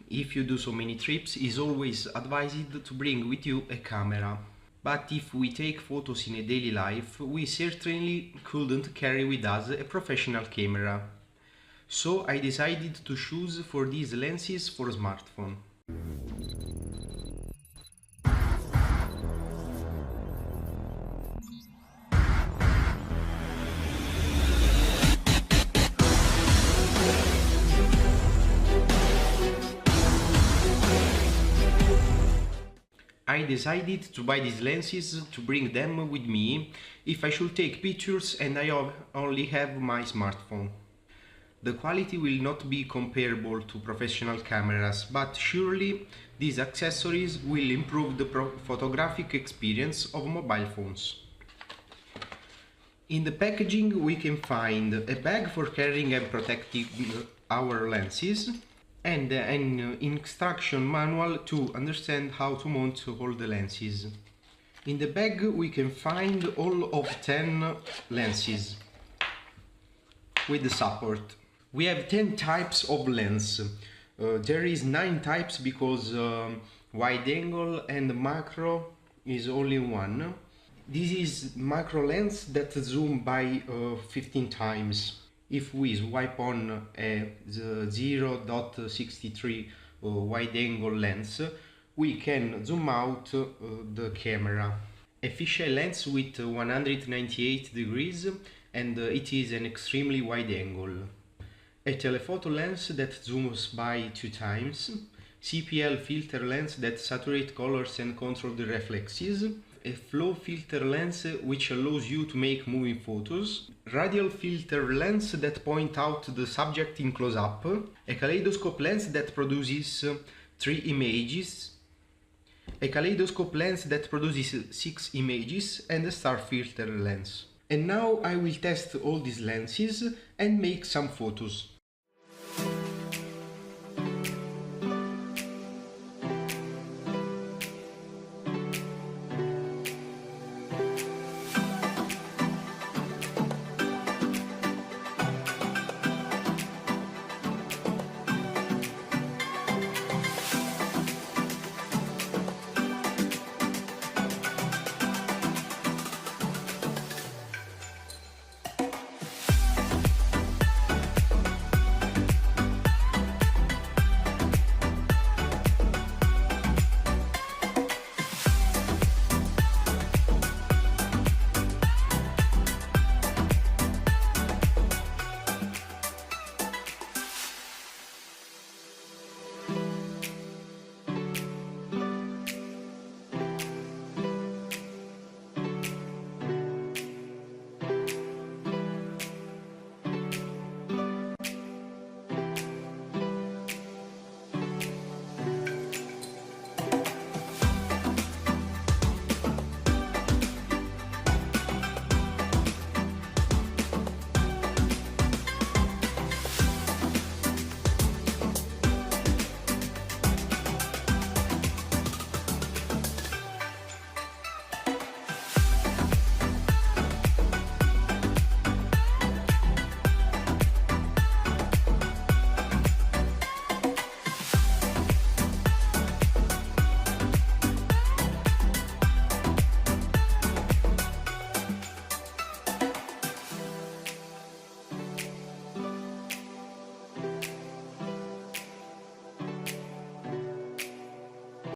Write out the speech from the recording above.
if you do so many trips, it's always advised to bring with you a camera. But if we take photos in a daily life, we certainly couldn't carry with us a professional camera. So I decided to choose for these lenses for smartphone. I decided to buy these lenses to bring them with me if I should take pictures and I only have my smartphone. The quality will not be comparable to professional cameras, but surely these accessories will improve the photographic experience of mobile phones. In the packaging we can find a bag for carrying and protecting our lenses, and an instruction manual to understand how to mount all the lenses. In the bag we can find all of 10 lenses with the support. We have 10 types of lens. There is 9 types because wide angle and macro is only one. This is macro lens that zoom by 15 times. If we swipe on a 0.63 wide angle lens, we can zoom out the camera. A fisheye lens with 198 degrees, and it is an extremely wide angle. A telephoto lens that zooms by 2 times. CPL filter lens that saturate colors and control the reflexes. A flow filter lens which allows you to make moving photos. Radial filter lens that point out the subject in close-up. A kaleidoscope lens that produces 3 images. A kaleidoscope lens that produces 6 images, and a star filter lens. And now I will test all these lenses and make some photos.